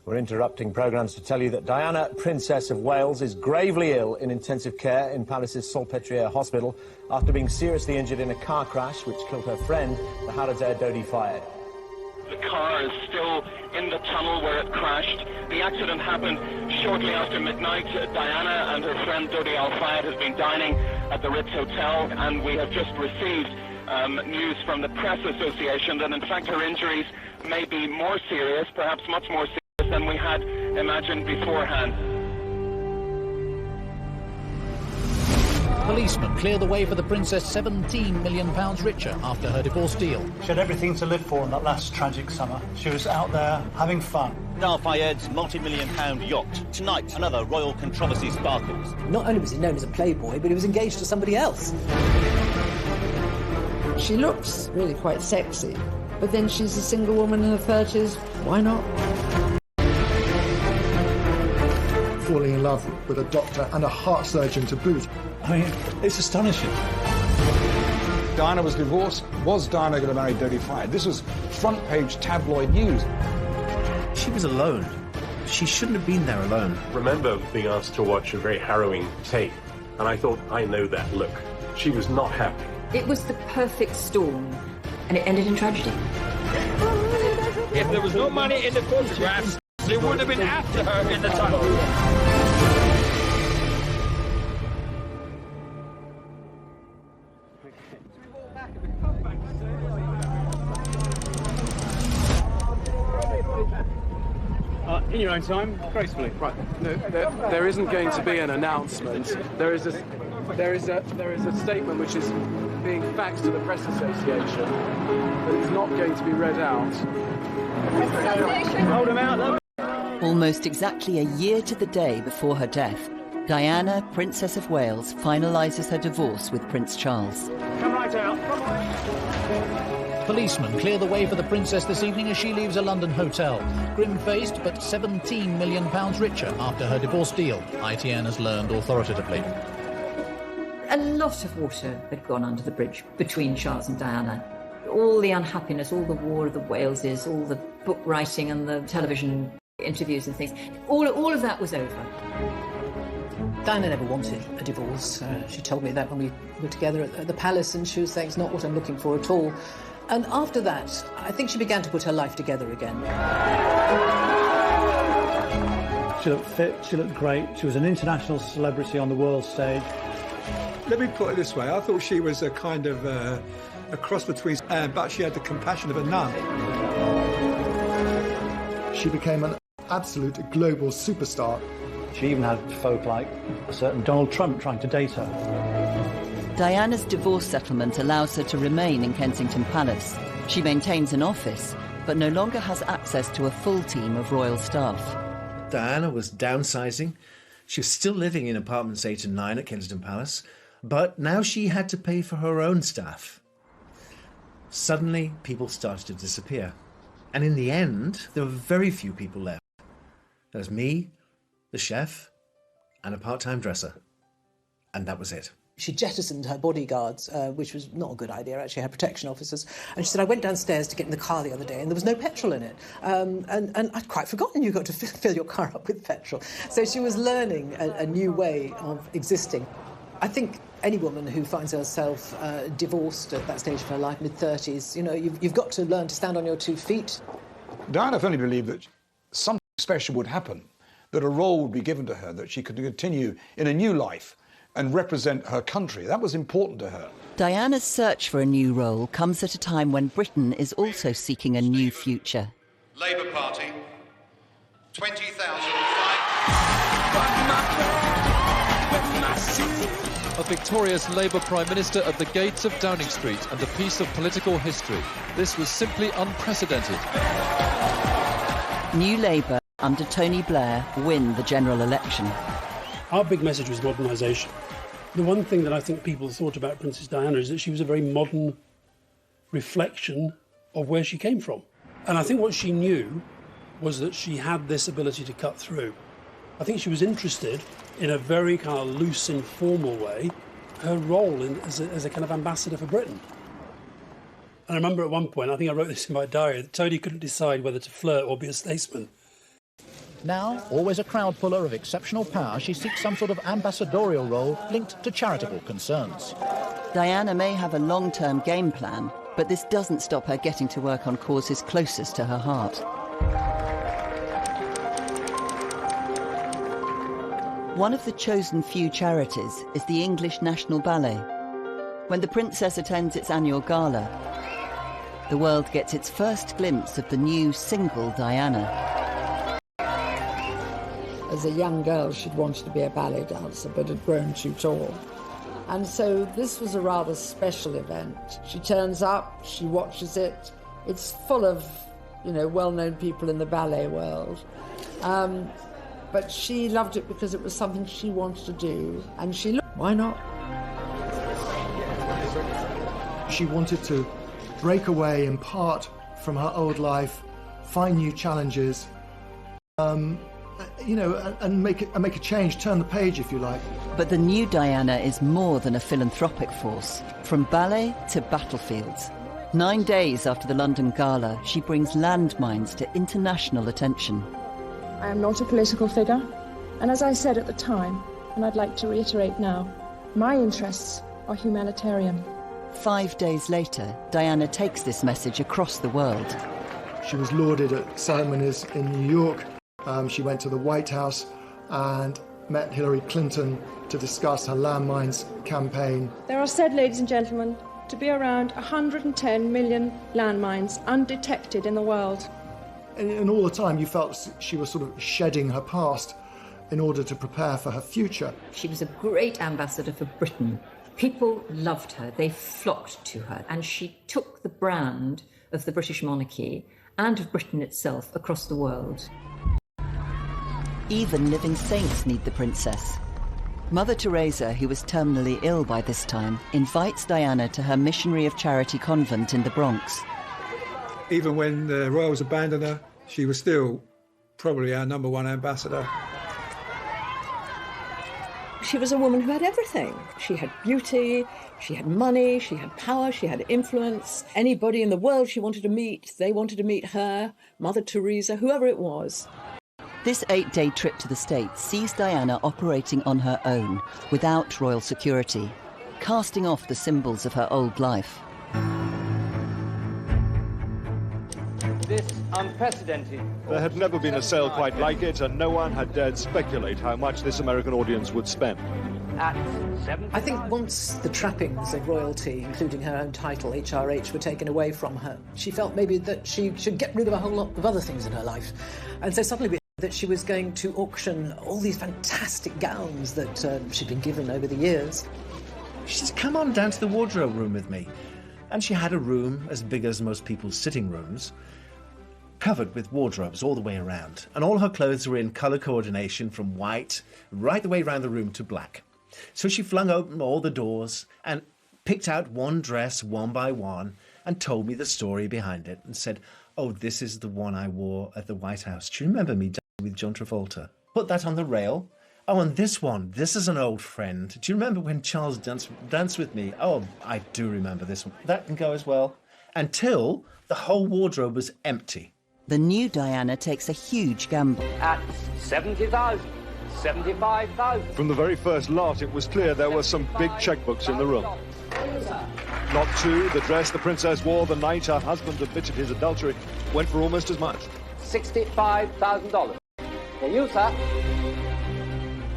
We're interrupting programmes to tell you that Diana, Princess of Wales, is gravely ill in intensive care in Palace's Salpêtrière Hospital after being seriously injured in a car crash which killed her friend, the Harrods Air Dodi fired. The car is still in the tunnel where it crashed. The accident happened shortly after midnight. Diana and her friend Dodi Al Fayed have been dining at the Ritz Hotel, and we have just received news from the Press Association that in fact her injuries may be more serious, perhaps much more serious than we had imagined beforehand. Policemen clear the way for the princess £17 million richer after her divorce deal. She had everything to live for in that last tragic summer. She was out there having fun. Al Fayed's multi-million-pound yacht. Tonight, another royal controversy sparkles. Not only was he known as a playboy, but he was engaged to somebody else. She looks really quite sexy, but then she's a single woman in her 30s. Why not? Falling in love with a doctor and a heart surgeon to boot. I mean, it's astonishing. Diana was divorced. Was Diana going to marry Dodi Fayed? This was front-page tabloid news. She was alone. She shouldn't have been there alone. I remember being asked to watch a very harrowing tape, and I thought, I know that look. She was not happy. It was the perfect storm, and it ended in tragedy. If there was no money in the photographs, they would have been after her in the tunnel. In your own time, gracefully. Right. No, there isn't going to be an announcement. There is a statement which is being faxed to the Press Association, but it's not going to be read out. Hold them out. Almost exactly a year to the day before her death, Diana, Princess of Wales, finalises her divorce with Prince Charles. Come right out. Come right. Policemen clear the way for the princess this evening as she leaves a London hotel. Grim-faced, but £17 million richer after her divorce deal, ITN has learned authoritatively. A lot of water had gone under the bridge between Charles and Diana. All the unhappiness, all the War of the Waleses, all the book writing and the television interviews and things, all of that was over. Diana never wanted a divorce. She told me that when we were together at the palace, and she was saying, it's not what I'm looking for at all. And after that, I think she began to put her life together again. She looked fit, she looked great, she was an international celebrity on the world stage. Let me put it this way, I thought she was a kind of a cross between but she had the compassion of a nun. She became an absolute global superstar. She even had folk like a certain Donald Trump trying to date her. Diana's divorce settlement allows her to remain in Kensington Palace. She maintains an office, but no longer has access to a full team of royal staff. Diana was downsizing. She was still living in apartments 8 and 9 at Kensington Palace, but now she had to pay for her own staff. Suddenly, people started to disappear. And in the end, there were very few people left. There was me, the chef, and a part-time dresser. And that was it. She jettisoned her bodyguards, which was not a good idea, actually, her protection officers. And she said, I went downstairs to get in the car the other day and there was no petrol in it. And I'd quite forgotten you got to fill your car up with petrol. So she was learning a new way of existing. I think any woman who finds herself divorced at that stage of her life, mid-30s, you know, you've got to learn to stand on your 2 feet. Diana firmly believed that something special would happen, that a role would be given to her, that she could continue in a new life and represent her country. That was important to her. Diana's search for a new role comes at a time when Britain is also seeking a new future. Labour Party, 20,000. A victorious Labour Prime Minister at the gates of Downing Street and a piece of political history. This was simply unprecedented. New Labour, under Tony Blair, win the general election. Our big message was modernisation. The one thing that I think people thought about Princess Diana is that she was a very modern reflection of where she came from. And I think what she knew was that she had this ability to cut through. I think she was interested in a very kind of loose, informal way, her role as a kind of ambassador for Britain. And I remember at one point, I think I wrote this in my diary, that Tony couldn't decide whether to flirt or be a statesman. Now, always a crowd puller of exceptional power, she seeks some sort of ambassadorial role linked to charitable concerns. Diana may have a long-term game plan, but this doesn't stop her getting to work on causes closest to her heart. One of the chosen few charities is the English National Ballet. When the Princess attends its annual gala, the world gets its first glimpse of the new single Diana. As a young girl, she'd wanted to be a ballet dancer, but had grown too tall. And so this was a rather special event. She turns up, she watches it. It's full of, you know, well-known people in the ballet world. But she loved it because it was something she wanted to do. And she looked, why not? She wanted to break away in part from her old life, find new challenges, you know, and make a change, turn the page, if you like. But the new Diana is more than a philanthropic force. From ballet to battlefields. 9 days after the London Gala, she brings landmines to international attention. I am not a political figure, and as I said at the time, and I'd like to reiterate now, my interests are humanitarian. 5 days later, Diana takes this message across the world. She was lauded at ceremonies in New York. She went to the White House and met Hillary Clinton to discuss her landmines campaign. There are said, ladies and gentlemen, to be around 110 million landmines undetected in the world. And all the time you felt she was sort of shedding her past in order to prepare for her future. She was a great ambassador for Britain. People loved her, they flocked to her, and she took the brand of the British monarchy and of Britain itself across the world. Even living saints need the princess. Mother Teresa, who was terminally ill by this time, invites Diana to her missionary of charity convent in the Bronx. Even when the royals abandoned her, she was still probably our #1 ambassador. She was a woman who had everything. She had beauty, she had money, she had power, she had influence. Anybody in the world she wanted to meet, they wanted to meet her, Mother Teresa, whoever it was. This 8-day trip to the States sees Diana operating on her own, without royal security, casting off the symbols of her old life. This unprecedented. There had never been a sale quite like it, and no one had dared speculate how much this American audience would spend. I think once the trappings of royalty, including her own title, HRH, were taken away from her, she felt maybe that she should get rid of a whole lot of other things in her life. And so suddenly we that she was going to auction all these fantastic gowns that she'd been given over the years. She says, come on down to the wardrobe room with me. And she had a room as big as most people's sitting rooms, covered with wardrobes all the way around. And all her clothes were in colour coordination from white right the way around the room to black. So she flung open all the doors and picked out one dress one by one and told me the story behind it and said, oh, this is the one I wore at the White House. Do you remember me dancing with John Travolta? Put that on the rail. Oh, and this one, this is an old friend. Do you remember when Charles danced with me? Oh, I do remember this one. That can go as well. Until the whole wardrobe was empty. The new Diana takes a huge gamble. At 70,000, 75,000. From the very first lot, it was clear there were some big checkbooks in the room. Lot 2, the dress the princess wore the night her husband admitted his adultery, went for almost as much. $65,000. For you, sir.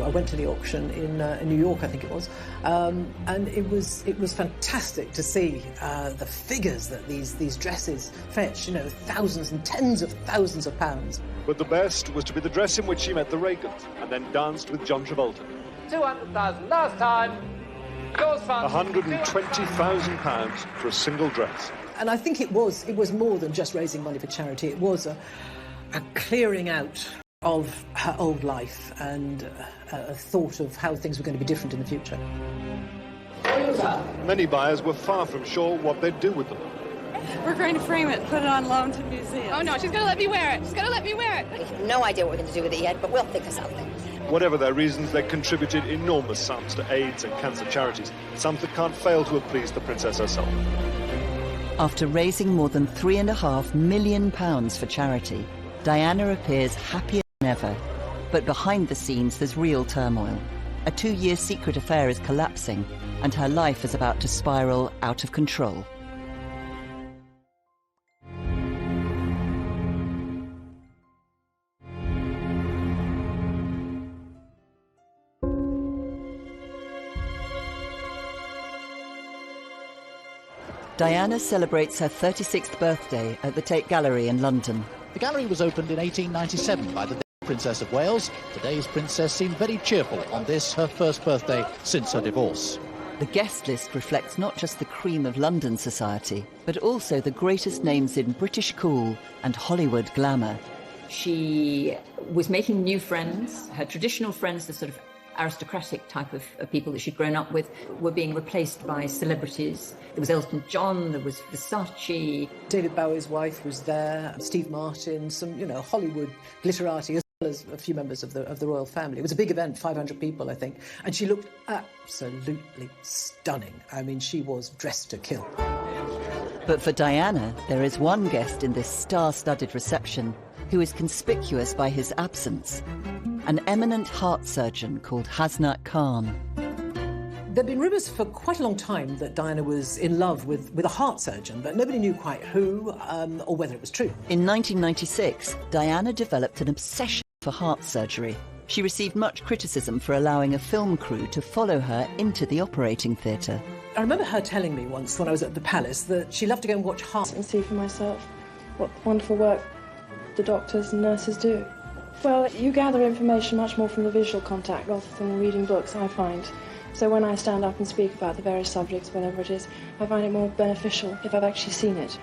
I went to the auction in New York, I think it was, and it was fantastic to see the figures that these dresses fetch. You know, thousands and tens of thousands of pounds. But the best was to be the dress in which she met the Reagans and then danced with John Travolta. 200,000 last time. £120,000 for a single dress. And I think it was more than just raising money for charity. It was a clearing out of her old life and a thought of how things were going to be different in the future. Many buyers were far from sure what they'd do with them. We're going to frame it, put it on loan to museums. Oh no, she's going to let me wear it. She's going to let me wear it. We have no idea what we're going to do with it yet, but we'll think of something. Whatever their reasons, they contributed enormous sums to AIDS and cancer charities, sums that can't fail to have pleased the princess herself. After raising more than £3.5 million for charity, Diana appears happier than ever. But behind the scenes, there's real turmoil. A 2-year secret affair is collapsing, and her life is about to spiral out of control. Diana celebrates her 36th birthday at the Tate Gallery in London. The gallery was opened in 1897 by the Princess of Wales. Today's princess seemed very cheerful on this, her first birthday since her divorce. The guest list reflects not just the cream of London society, but also the greatest names in British cool and Hollywood glamour. She was making new friends. Her traditional friends, the sort of aristocratic type of people that she'd grown up with, were being replaced by celebrities. There was Elton John, there was Versace. David Bowie's wife was there, Steve Martin, some, Hollywood glitterati, as well as a few members of the royal family. It was a big event, 500 people, I think, and she looked absolutely stunning. I mean, she was dressed to kill. But for Diana, there is one guest in this star-studded reception who is conspicuous by his absence. An eminent heart surgeon called Hasnat Khan. There'd been rumours for quite a long time that Diana was in love with a heart surgeon, but nobody knew quite who or whether it was true. In 1996, Diana developed an obsession for heart surgery. She received much criticism for allowing a film crew to follow her into the operating theatre. I remember her telling me once when I was at the palace that she loved to go and watch heart and see for myself what wonderful work the doctors and nurses do. Well, you gather information much more from the visual contact rather than reading books, I find. So when I stand up and speak about the various subjects, whatever it is, I find it more beneficial if I've actually seen it.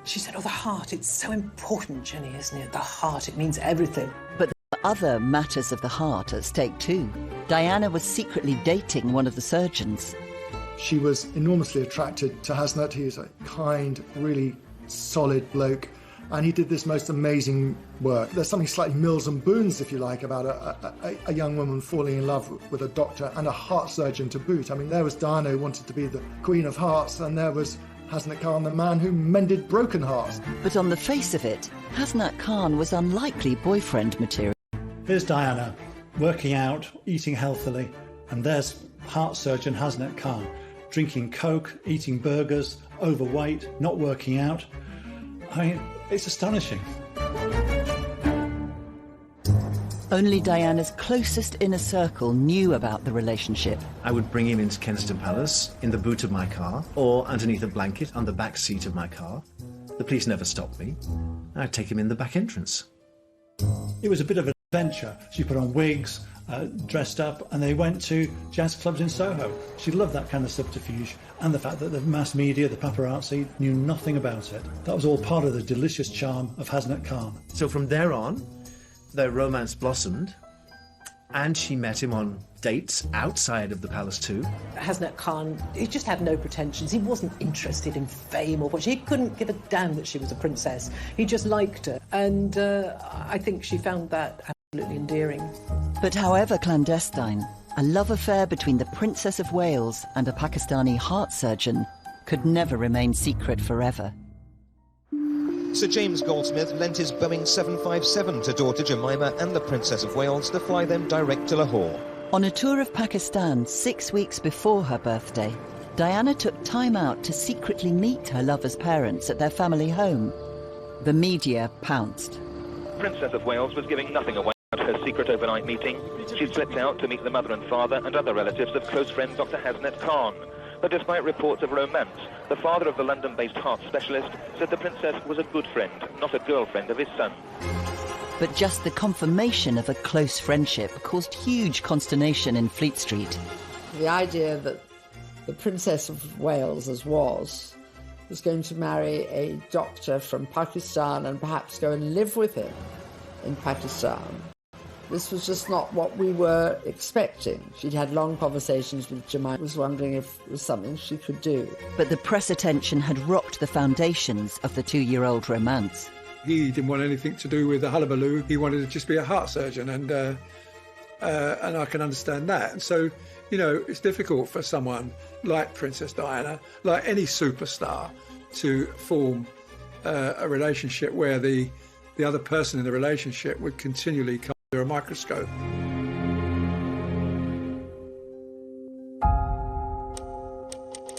She said, the heart, it's so important, Jenny, isn't it? The heart, it means everything. But there are other matters of the heart at stake too. Diana was secretly dating one of the surgeons. She was enormously attracted to Hasnat. He was a kind, really solid bloke. And he did this most amazing work. There's something slightly Mills and Boons, if you like, about a young woman falling in love with a doctor and a heart surgeon to boot. I mean, there was Diana who wanted to be the Queen of Hearts, and there was Hasnat Khan, the man who mended broken hearts. But on the face of it, Hasnat Khan was unlikely boyfriend material. Here's Diana, working out, eating healthily, and there's heart surgeon Hasnat Khan, drinking Coke, eating burgers, overweight, not working out. I mean, it's astonishing. Only Diana's closest inner circle knew about the relationship. I would bring him into Kensington Palace in the boot of my car or underneath a blanket on the back seat of my car. The police never stopped me. I'd take him in the back entrance. It was a bit of an adventure. She put on wigs, dressed up, and they went to jazz clubs in Soho. She loved that kind of subterfuge, and the fact that the mass media, the paparazzi, knew nothing about it. That was all part of the delicious charm of Hasnat Khan. So from there on, their romance blossomed, and she met him on dates outside of the palace too. Hasnat Khan, he just had no pretensions. He wasn't interested in fame or what. He couldn't give a damn that she was a princess. He just liked her, and I think she found that absolutely endearing. But however clandestine, a love affair between the Princess of Wales and a Pakistani heart surgeon could never remain secret forever. Sir James Goldsmith lent his Boeing 757 to daughter Jemima and the Princess of Wales to fly them direct to Lahore. On a tour of Pakistan 6 weeks before her birthday, Diana took time out to secretly meet her lover's parents at their family home. The media pounced. Princess of Wales was giving nothing away about her secret overnight meeting. She slipped out to meet the mother and father and other relatives of close friend Dr. Hasnat Khan. But despite reports of romance, the father of the London-based heart specialist said the princess was a good friend, not a girlfriend of his son. But just the confirmation of a close friendship caused huge consternation in Fleet Street. The idea that the Princess of Wales, as was going to marry a doctor from Pakistan and perhaps go and live with him in Pakistan. This was just not what we were expecting. She'd had long conversations with Jemima, was wondering if it was something she could do. But the press attention had rocked the foundations of the 2-year-old romance. He didn't want anything to do with the hullabaloo. He wanted to just be a heart surgeon, and I can understand that. And so, you know, it's difficult for someone like Princess Diana, like any superstar, to form a relationship where the other person in the relationship would continually come under a microscope.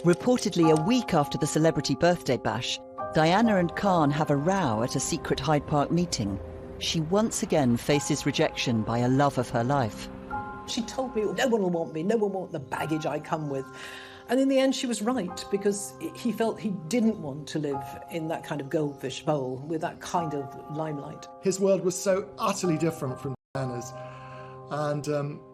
Reportedly a week after the celebrity birthday bash, Diana and Khan have a row at a secret Hyde Park meeting. She once again faces rejection by a love of her life. She told me, no one will want me, no one will want the baggage I come with. And in the end, she was right, because he felt he didn't want to live in that kind of goldfish bowl with that kind of limelight. His world was so utterly different from Diana's, and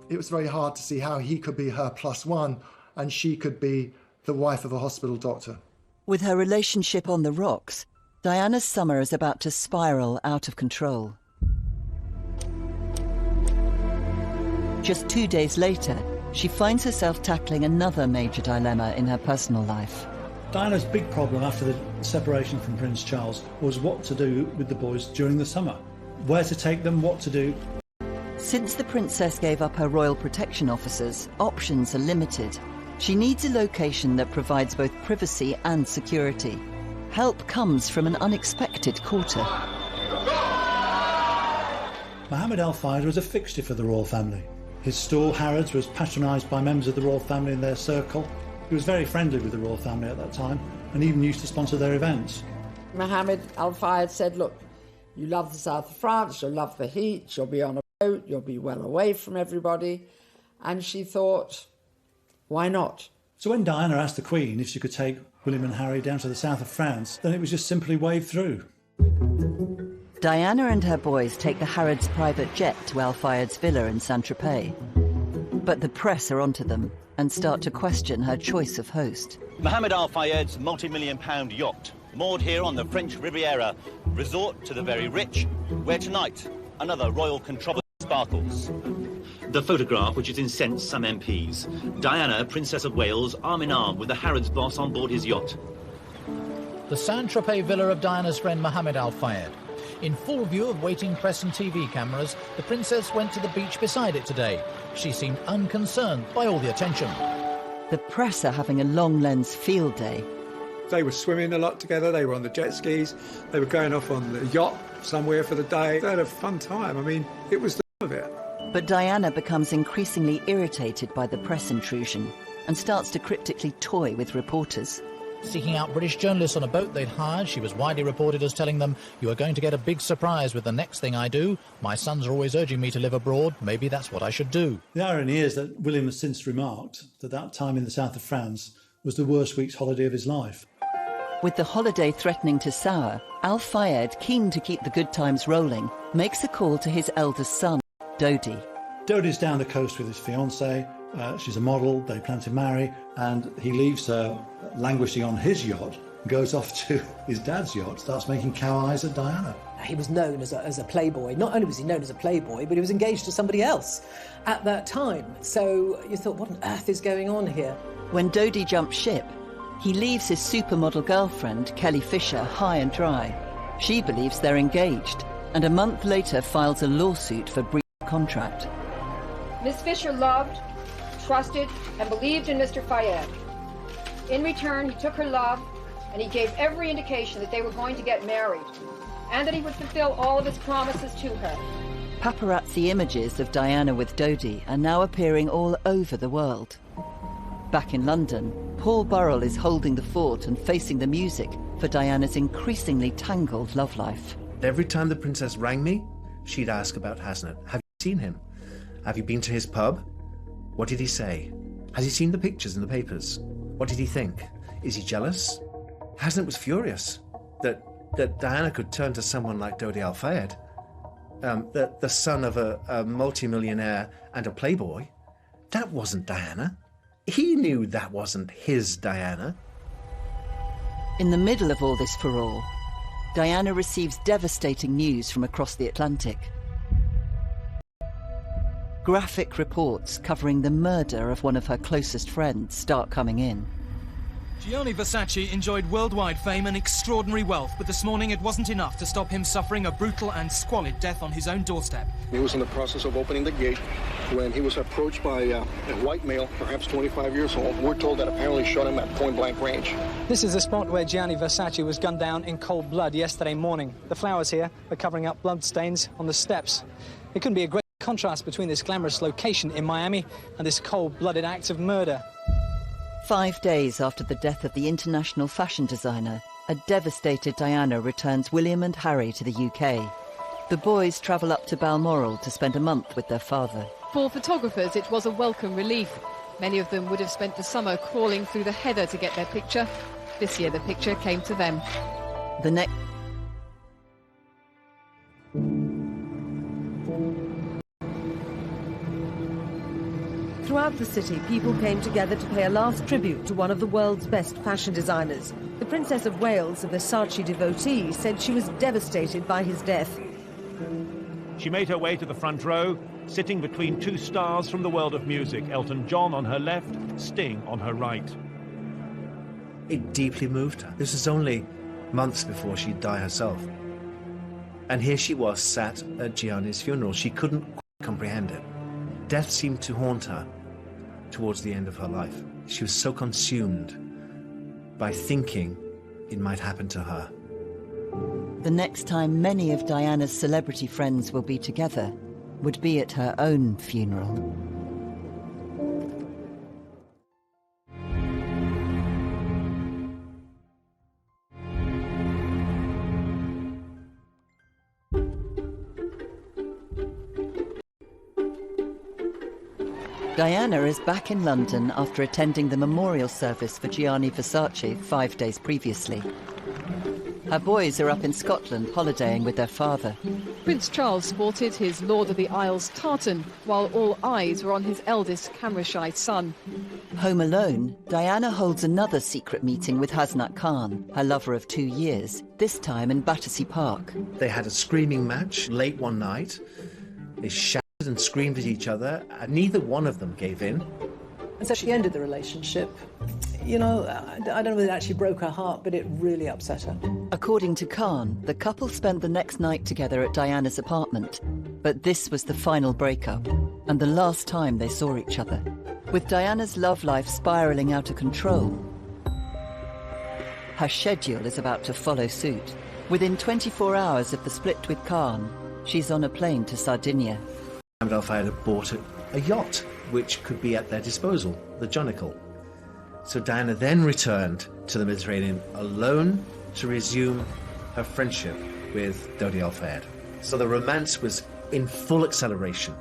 it was very hard to see how he could be her plus one and she could be the wife of a hospital doctor. With her relationship on the rocks, Diana's summer is about to spiral out of control. Just 2 days later, she finds herself tackling another major dilemma in her personal life. Diana's big problem after the separation from Prince Charles was what to do with the boys during the summer. Where to take them, what to do. Since the princess gave up her royal protection officers, options are limited. She needs a location that provides both privacy and security. Help comes from an unexpected quarter. Mohammed Al Fayed was a fixture for the royal family. His stall, Harrods, was patronised by members of the royal family in their circle. He was very friendly with the royal family at that time and even used to sponsor their events. Mohammed Al Fayed said, look, you love the south of France, you'll love the heat, you'll be on a boat, you'll be well away from everybody. And she thought, why not? So when Diana asked the Queen if she could take William and Harry down to the south of France, then it was just simply waved through. Diana and her boys take the Harrods private jet to Al Fayed's villa in Saint-Tropez. But the press are onto them and start to question her choice of host. Mohammed Al Fayed's multi-million-pound yacht, moored here on the French Riviera, resort to the very rich, where tonight another royal controversy sparkles. The photograph, which has incensed some MPs. Diana, Princess of Wales, arm in arm with the Harrods boss on board his yacht. The Saint-Tropez villa of Diana's friend Mohammed Al Fayed. In full view of waiting press and TV cameras, the princess went to the beach beside it today. She seemed unconcerned by all the attention. The press are having a long lens field day. They were swimming a lot together, they were on the jet skis, they were going off on the yacht somewhere for the day. They had a fun time. I mean, it was the of it. But Diana becomes increasingly irritated by the press intrusion and starts to cryptically toy with reporters. Seeking out British journalists on a boat they'd hired, she was widely reported as telling them, "You are going to get a big surprise with the next thing I do. My sons are always urging me to live abroad. Maybe that's what I should do." The irony is that William has since remarked that that time in the south of France was the worst week's holiday of his life. With the holiday threatening to sour, Al Fayed, keen to keep the good times rolling, makes a call to his eldest son, Dodi. Dodi's down the coast with his fiancée. She's a model, they plan to marry, and he leaves her languishing on his yacht, goes off to his dad's yacht, starts making cow eyes at Diana. He was known as a playboy. Not only was he known as a playboy, but he was engaged to somebody else at that time. So you thought, what on earth is going on here? When Dodi jumps ship, he leaves his supermodel girlfriend, Kelly Fisher, high and dry. She believes they're engaged, and a month later files a lawsuit for breach of contract. Miss Fisher loved, trusted, and believed in Mr. Fayed. In return, he took her love, and he gave every indication that they were going to get married, and that he would fulfill all of his promises to her. Paparazzi images of Diana with Dodi are now appearing all over the world. Back in London, Paul Burrell is holding the fort and facing the music for Diana's increasingly tangled love life. Every time the princess rang me, she'd ask about Hasnett. Have you seen him? Have you been to his pub? What did he say? Has he seen the pictures in the papers? What did he think? Is he jealous? Hasnett was furious that Diana could turn to someone like Dodi Al Fayed, the son of a multimillionaire and a playboy. That wasn't Diana. He knew that wasn't his Diana. In the middle of all this furore, Diana receives devastating news from across the Atlantic. Graphic reports covering the murder of one of her closest friends start coming in. Gianni Versace enjoyed worldwide fame and extraordinary wealth, but this morning it wasn't enough to stop him suffering a brutal and squalid death on his own doorstep. He was in the process of opening the gate when he was approached by a white male, perhaps 25 years old. We're told that apparently shot him at point-blank range. This is the spot where Gianni Versace was gunned down in cold blood yesterday morning. The flowers here are covering up blood stains on the steps. It couldn't be a great contrast between this glamorous location in Miami and this cold-blooded act of murder. 5 days after the death of the international fashion designer, a devastated Diana returns William and Harry to the UK. The boys travel up to Balmoral to spend a month with their father. For photographers, it was a welcome relief. Many of them would have spent the summer crawling through the heather to get their picture. This year, the picture came to them. The next... Throughout the city, people came together to pay a last tribute to one of the world's best fashion designers. The Princess of Wales, a Versace devotee, said she was devastated by his death. She made her way to the front row, sitting between two stars from the world of music, Elton John on her left, Sting on her right. It deeply moved her. This was only months before she'd die herself. And here she was, sat at Gianni's funeral. She couldn't comprehend it. Death seemed to haunt her towards the end of her life. She was so consumed by thinking it might happen to her. The next time many of Diana's celebrity friends will be together would be at her own funeral. Diana is back in London after attending the memorial service for Gianni Versace 5 days previously. Her boys are up in Scotland holidaying with their father. Prince Charles sported his Lord of the Isles tartan, while all eyes were on his eldest camera-shy son. Home alone, Diana holds another secret meeting with Hasnat Khan, her lover of 2 years, this time in Battersea Park. They had a screaming match late one night. They shouted and screamed at each other, and neither one of them gave in. And so she ended the relationship. You know, I don't know whether it actually broke her heart, but it really upset her. According to Khan, the couple spent the next night together at Diana's apartment. But this was the final breakup, and the last time they saw each other. With Diana's love life spiralling out of control, her schedule is about to follow suit. Within 24 hours of the split with Khan, she's on a plane to Sardinia. Mohammed Al Fayed had bought a yacht, which could be at their disposal, the Jonicle. So Diana then returned to the Mediterranean alone to resume her friendship with Dodi Al Fayed. So the romance was in full acceleration.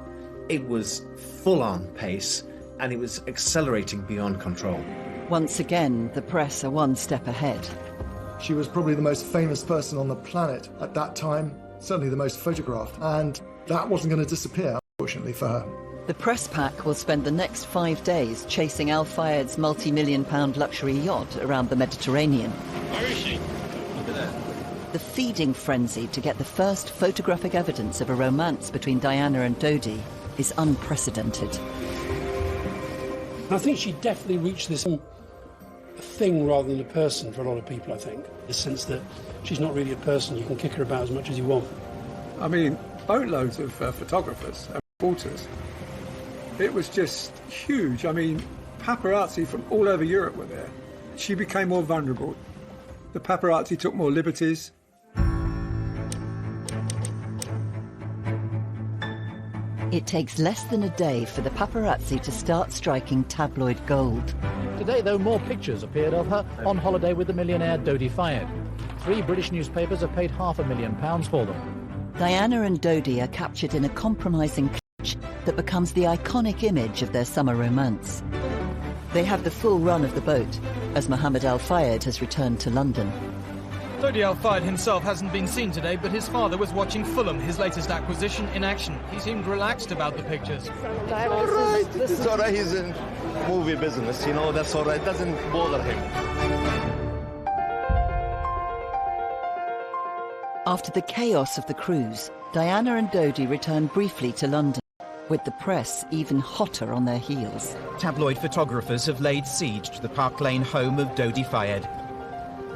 It was full-on pace, and it was accelerating beyond control. Once again, the press are one step ahead. She was probably the most famous person on the planet at that time, certainly the most photographed, and that wasn't going to disappear, unfortunately for her. The press pack will spend the next 5 days chasing Al Fayed's multi-million-pound luxury yacht around the Mediterranean. Where is she? Look at that. The feeding frenzy to get the first photographic evidence of a romance between Diana and Dodi is unprecedented. I think she definitely reached this thing rather than a person for a lot of people, I think. The sense that she's not really a person, you can kick her about as much as you want. I mean, boatloads of photographers and reporters. It was just huge. I mean, paparazzi from all over Europe were there. She became more vulnerable. The paparazzi took more liberties. It takes less than a day for the paparazzi to start striking tabloid gold. Today, though, more pictures appeared of her on holiday with the millionaire Dodi Fayed. 3 British newspapers have paid £500,000 for them. Diana and Dodi are captured in a compromising clutch that becomes the iconic image of their summer romance. They have the full run of the boat, as Mohammed Al Fayed has returned to London. Dodi Al Fayed himself hasn't been seen today, but his father was watching Fulham, his latest acquisition, in action. He seemed relaxed about the pictures. All right, it's all right, he's in movie business, you know, that's all right, it doesn't bother him. After the chaos of the cruise, Diana and Dodi return briefly to London, with the press even hotter on their heels. Tabloid photographers have laid siege to the Park Lane home of Dodi Fayed.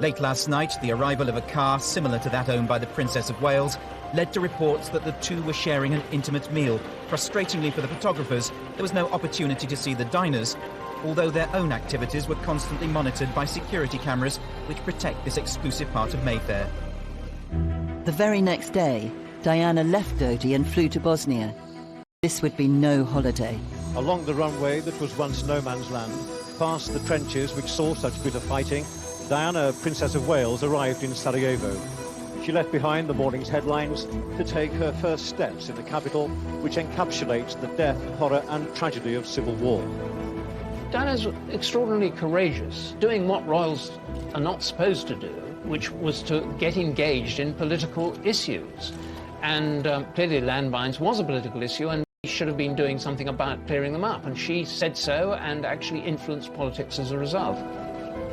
Late last night, the arrival of a car similar to that owned by the Princess of Wales led to reports that the two were sharing an intimate meal. Frustratingly for the photographers, there was no opportunity to see the diners, although their own activities were constantly monitored by security cameras which protect this exclusive part of Mayfair. The very next day, Diana left Dodi and flew to Bosnia. This would be no holiday. Along the runway that was once no man's land, past the trenches which saw such bitter fighting, Diana, Princess of Wales, arrived in Sarajevo. She left behind the morning's headlines to take her first steps in the capital, which encapsulates the death, horror and tragedy of civil war. Diana's extraordinarily courageous, doing what royals are not supposed to do, which was to get engaged in political issues. And clearly landmines was a political issue, and she should have been doing something about clearing them up. And she said so, and actually influenced politics as a result.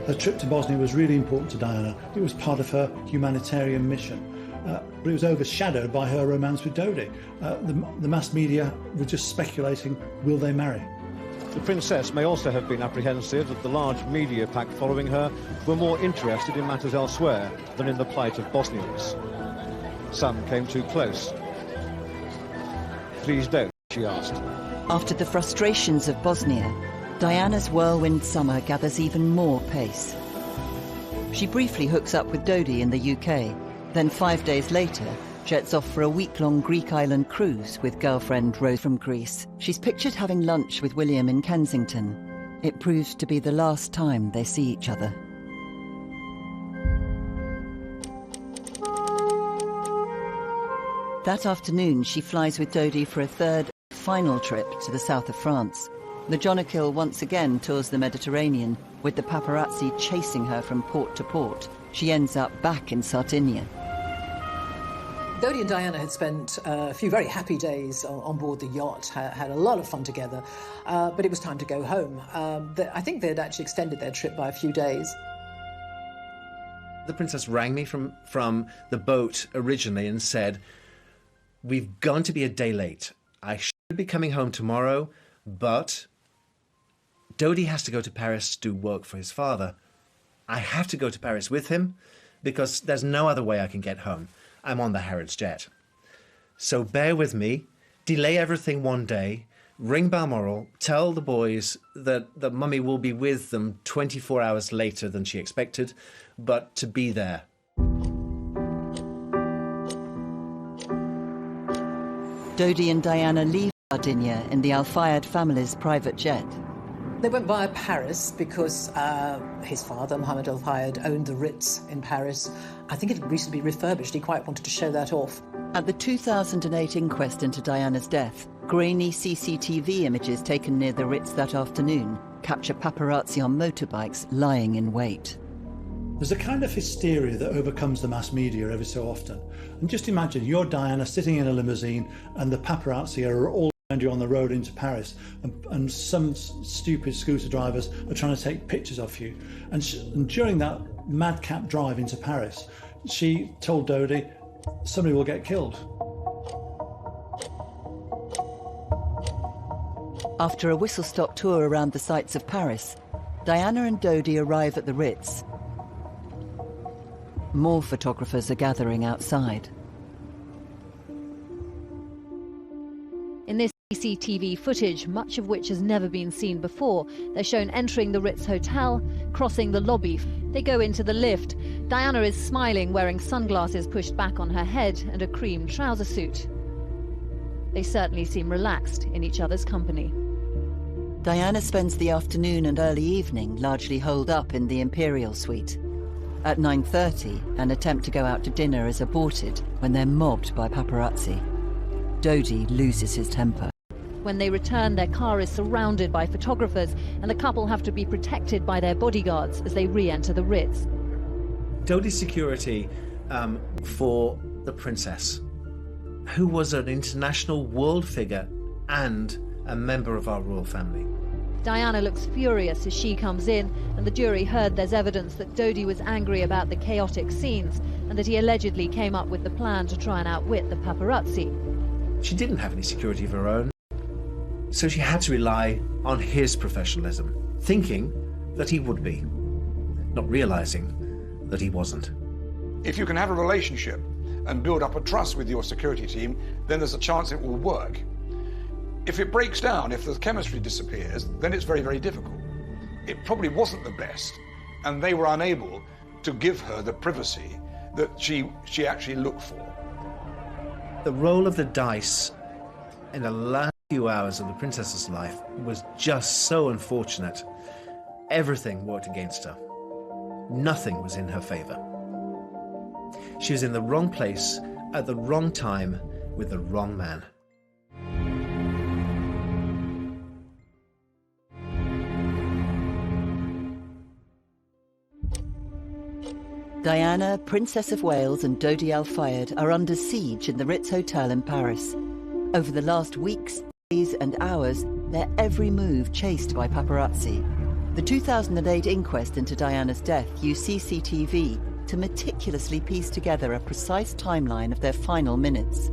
Her trip to Bosnia was really important to Diana. It was part of her humanitarian mission. But it was overshadowed by her romance with Dodi. The mass media were just speculating, will they marry? The princess may also have been apprehensive that the large media pack following her were more interested in matters elsewhere than in the plight of Bosnians. Some came too close. Please don't, she asked. After the frustrations of Bosnia, Diana's whirlwind summer gathers even more pace. She briefly hooks up with Dodi in the UK, then 5 days later jets off for a week-long Greek island cruise with girlfriend Rose from Greece. She's pictured having lunch with William in Kensington. It proves to be the last time they see each other. That afternoon, she flies with Dodi for a third, final trip to the south of France. The Jonquil once again tours the Mediterranean, with the paparazzi chasing her from port to port. She ends up back in Sardinia. Dodi and Diana had spent a few very happy days on board the yacht, had a lot of fun together, but it was time to go home. I think they'd actually extended their trip by a few days. The princess rang me from the boat originally and said, "We've gone to be a day late. I should be coming home tomorrow, but Dodi has to go to Paris to do work for his father. I have to go to Paris with him because there's no other way I can get home. I'm on the Harrods jet. So bear with me, delay everything one day, ring Balmoral, tell the boys that the mummy will be with them 24 hours later than she expected, but to be there." Dodi and Diana leave Sardinia in the Al Fayed family's private jet. They went via Paris because his father, Mohammed Al Fayed, owned the Ritz in Paris. I think it had recently refurbished. He quite wanted to show that off. At the 2008 inquest into Diana's death, grainy CCTV images taken near the Ritz that afternoon capture paparazzi on motorbikes lying in wait. There's a kind of hysteria that overcomes the mass media every so often. And just imagine you're Diana sitting in a limousine and the paparazzi are all around you on the road into Paris, and some stupid scooter drivers are trying to take pictures of you. And during that madcap drive into Paris, she told Dodi, somebody will get killed. After a whistle-stop tour around the sights of Paris, Diana and Dodi arrive at the Ritz. More photographers are gathering outside. In this CCTV footage, much of which has never been seen before, they're shown entering the Ritz Hotel, crossing the lobby. They go into the lift. Diana is smiling, wearing sunglasses pushed back on her head and a cream trouser suit. They certainly seem relaxed in each other's company. Diana spends the afternoon and early evening largely holed up in the Imperial Suite. At 9:30, an attempt to go out to dinner is aborted when they're mobbed by paparazzi. Dodi loses his temper. When they return, their car is surrounded by photographers, and the couple have to be protected by their bodyguards as they re-enter the Ritz. Dodi's security for the princess, who was an international world figure and a member of our royal family. Diana looks furious as she comes in, and the jury heard there's evidence that Dodi was angry about the chaotic scenes and that he allegedly came up with the plan to try and outwit the paparazzi. She didn't have any security of her own, so she had to rely on his professionalism, thinking that he would be, not realizing that he wasn't. If you can have a relationship and build up a trust with your security team, then there's a chance it will work. If it breaks down, if the chemistry disappears, then it's very, very difficult. It probably wasn't the best, and they were unable to give her the privacy that she actually looked for. The roll of the dice in the last few hours of the princess's life was just so unfortunate. Everything worked against her. Nothing was in her favour. She was in the wrong place at the wrong time with the wrong man. Diana, Princess of Wales and Dodi Al Fayed are under siege in the Ritz Hotel in Paris. Over the last weeks, days and hours, their every move chased by paparazzi. The 2008 inquest into Diana's death used CCTV to meticulously piece together a precise timeline of their final minutes.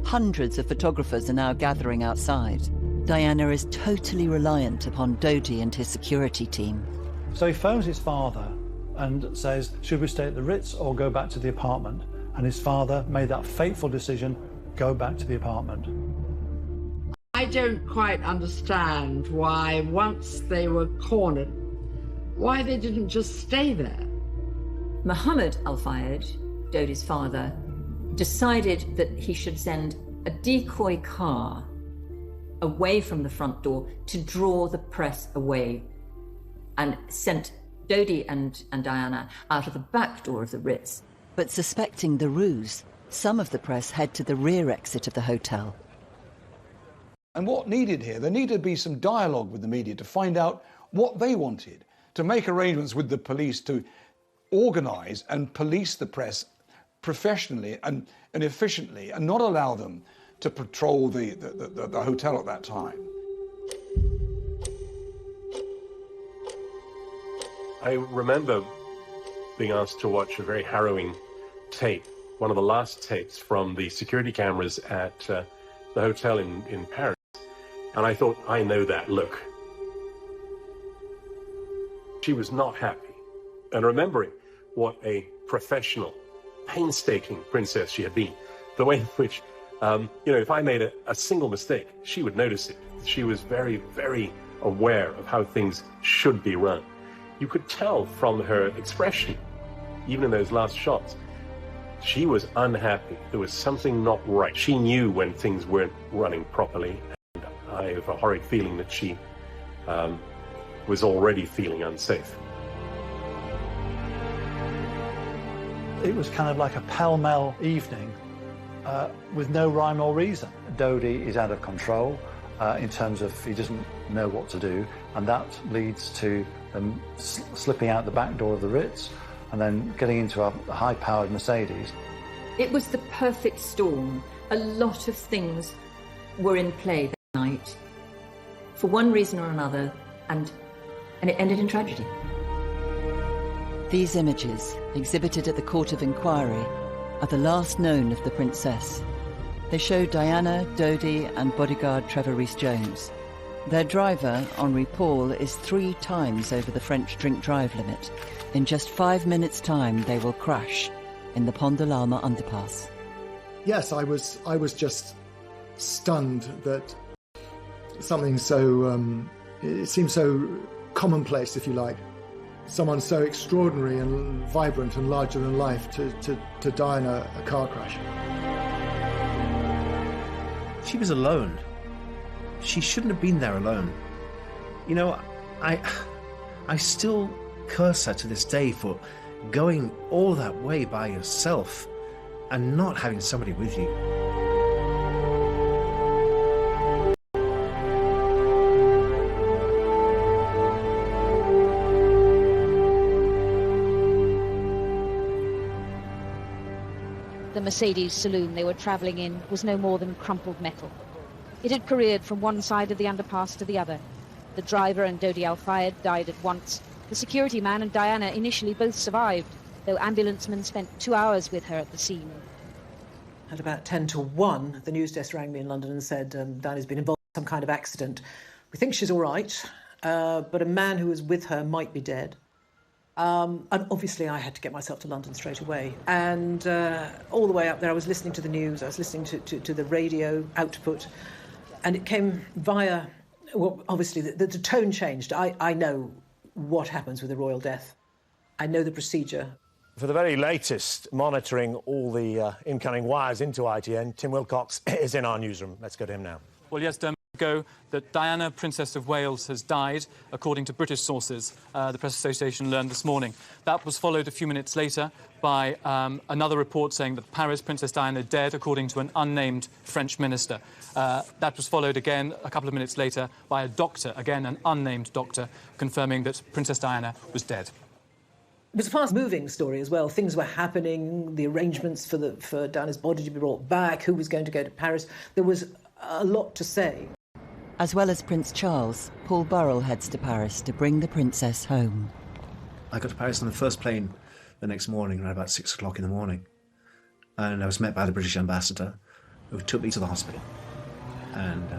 Hundreds of photographers are now gathering outside. Diana is totally reliant upon Dodi and his security team. So he phones his father and says, should we stay at the Ritz or go back to the apartment? And his father made that fateful decision, go back to the apartment. I don't quite understand why, once they were cornered, why they didn't just stay there. Mohammed Al Fayed, Dodi's father, decided that he should send a decoy car away from the front door to draw the press away, and sent Dodi and Diana out of the back door of the Ritz. But suspecting the ruse, some of the press head to the rear exit of the hotel. And what needed here, there needed to be some dialogue with the media to find out what they wanted, to make arrangements with the police to organise and police the press professionally and efficiently, and not allow them to patrol the hotel at that time. I remember being asked to watch a very harrowing tape, one of the last tapes from the security cameras at the hotel in Paris. And I thought, I know that look. She was not happy. And remembering what a professional, painstaking princess she had been, the way in which, if I made a single mistake, she would notice it. She was very, very aware of how things should be run. You could tell from her expression, even in those last shots, she was unhappy. There was something not right. She knew when things weren't running properly. And I have a horrid feeling that she was already feeling unsafe. It was kind of like a pell-mell evening with no rhyme or reason. Dodi is out of control in terms of he doesn't know what to do, and that leads to them slipping out the back door of the Ritz and then getting into a high-powered Mercedes. It was the perfect storm. A lot of things were in play that night, for one reason or another, and it ended in tragedy. These images, exhibited at the Court of Inquiry, are the last known of the princess. They show Diana, Dodi and bodyguard Trevor Rees-Jones. Their driver, Henri Paul, is 3 times over the French drink-drive limit. In just 5 minutes' time, they will crash in the Pont de l'Alma underpass. Yes, I was just stunned that something so, it seems so commonplace, if you like. Someone so extraordinary and vibrant and larger than life to die in a car crash. She was alone. She shouldn't have been there alone. You know, I still curse her to this day for going all that way by yourself and not having somebody with you. The Mercedes saloon they were travelling in was no more than crumpled metal. It had careered from one side of the underpass to the other. The driver and Dodi Al Fayed died at once. The security man and Diana initially both survived, though ambulancemen spent 2 hours with her at the scene. At about 10 to 1, the news desk rang me in London and said Diana's been involved in some kind of accident. We think she's all right, but a man who was with her might be dead. And obviously I had to get myself to London straight away. And all the way up there I was listening to the news, I was listening to the radio output, and it came via, well, obviously the tone changed. I know what happens with a royal death. I know the procedure. For the very latest, monitoring all the incoming wires into ITN, Tim Wilcox is in our newsroom. Let's go to him now. Well, yes, Dermot, ago that Diana, Princess of Wales, has died, according to British sources, the Press Association learned this morning. That was followed a few minutes later by another report saying that Paris, Princess Diana dead, according to an unnamed French minister. That was followed again a couple of minutes later by a doctor, again an unnamed doctor, confirming that Princess Diana was dead. It was a fast-moving story as well. Things were happening, the arrangements for Diana's body to be brought back, who was going to go to Paris. There was a lot to say. As well as Prince Charles, Paul Burrell heads to Paris to bring the princess home. I got to Paris on the first plane the next morning, around about 6 o'clock in the morning. And I was met by the British ambassador, who took me to the hospital. And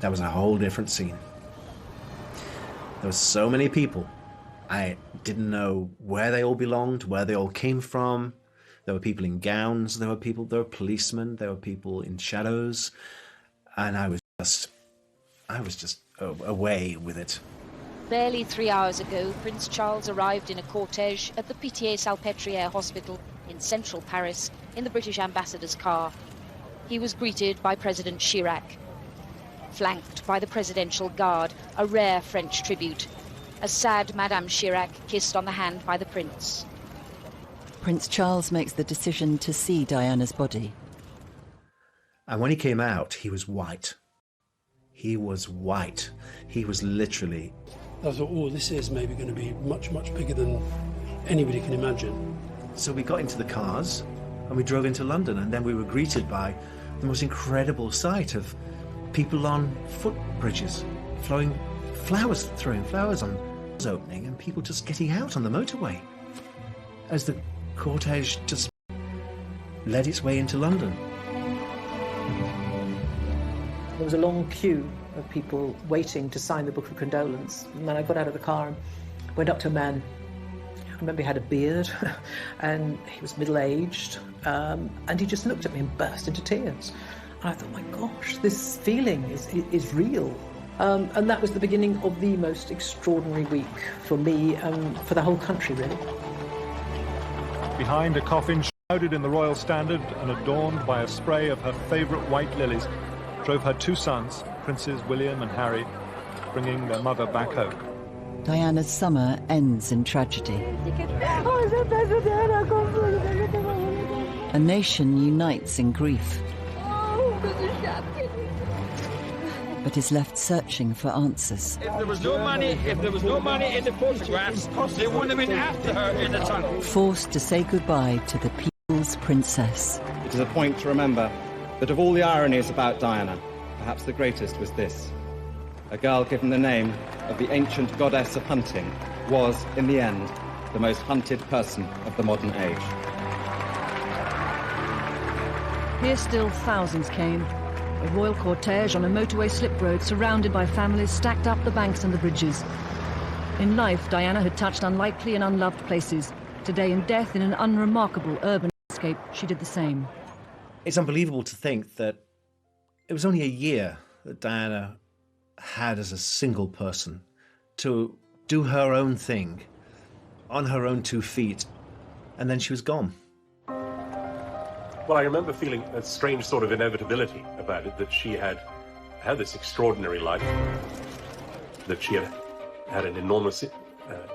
that was a whole different scene. There were so many people. I didn't know where they all belonged, where they all came from. There were people in gowns, there were policemen, there were people in shadows, and I was just away with it. Barely 3 hours ago, Prince Charles arrived in a cortege at the Pitié-Salpêtrière Hospital in central Paris in the British ambassador's car. He was greeted by President Chirac, flanked by the Presidential Guard, a rare French tribute. A sad Madame Chirac kissed on the hand by the Prince. Prince Charles makes the decision to see Diana's body. And when he came out, he was white. He was white. He was literally... I thought, oh, this is maybe going to be much, much bigger than anybody can imagine. So we got into the cars and we drove into London, and then we were greeted by the most incredible sight of people on footbridges, throwing flowers on opening, and people just getting out on the motorway as the cortege just led its way into London. There was a long queue of people waiting to sign the Book of Condolence. And then I got out of the car and went up to a man. I remember he had a beard and he was middle-aged, and he just looked at me and burst into tears. And I thought, my gosh, this feeling is real. And that was the beginning of the most extraordinary week for me and for the whole country, really. Behind a coffin shrouded in the royal standard and adorned by a spray of her favourite white lilies, drove her two sons, Princes William and Harry, bringing their mother back home. Diana's summer ends in tragedy. A nation unites in grief, but is left searching for answers. If there was no money in the photographs, they wouldn't have been after her in the tunnel. Forced to say goodbye to the people's princess. It is a point to remember that of all the ironies about Diana, perhaps the greatest was this. A girl given the name of the ancient goddess of hunting was, in the end, the most hunted person of the modern age. Here still thousands came. A royal cortege on a motorway slip road surrounded by families stacked up the banks and the bridges. In life, Diana had touched unlikely and unloved places. Today, in death, in an unremarkable urban landscape, she did the same. It's unbelievable to think that it was only a year that Diana had as a single person to do her own thing on her own 2 feet, and then she was gone. Well, I remember feeling a strange sort of inevitability about it, that she had this extraordinary life, that she had an enormous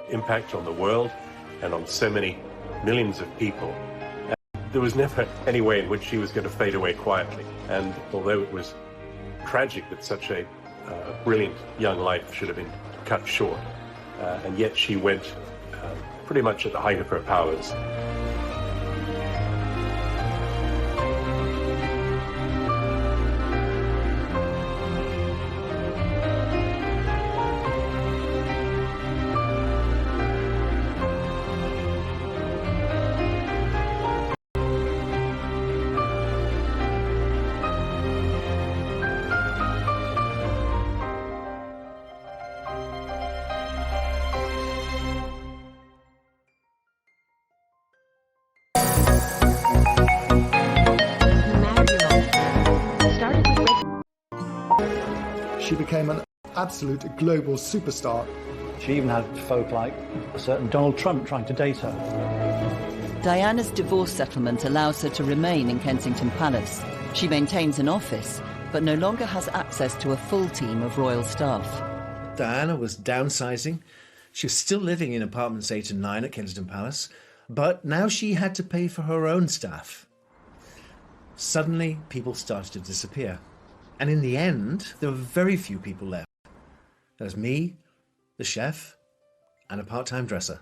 impact on the world and on so many millions of people. And there was never any way in which she was going to fade away quietly. And although it was tragic that such a brilliant young life should have been cut short, and yet she went pretty much at the height of her powers. She became an absolute global superstar. She even had folk like a certain Donald Trump trying to date her. Diana's divorce settlement allows her to remain in Kensington Palace. She maintains an office, but no longer has access to a full team of royal staff. Diana was downsizing. She was still living in apartments 8 and 9 at Kensington Palace, but now she had to pay for her own staff. Suddenly, people started to disappear. And in the end, there were very few people left. There was me, the chef, and a part-time dresser.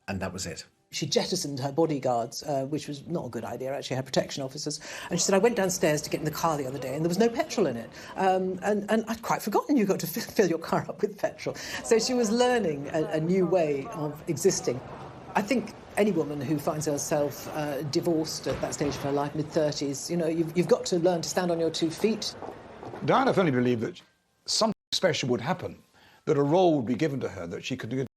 And that was it. She jettisoned her bodyguards, which was not a good idea, actually, her protection officers. And she said, I went downstairs to get in the car the other day and there was no petrol in it. And I'd quite forgotten you've got to fill your car up with petrol. So she was learning a new way of existing. I think any woman who finds herself divorced at that stage of her life, mid-30s, you know, you've got to learn to stand on your 2 feet. Diana firmly believed that something special would happen, that a role would be given to her that she could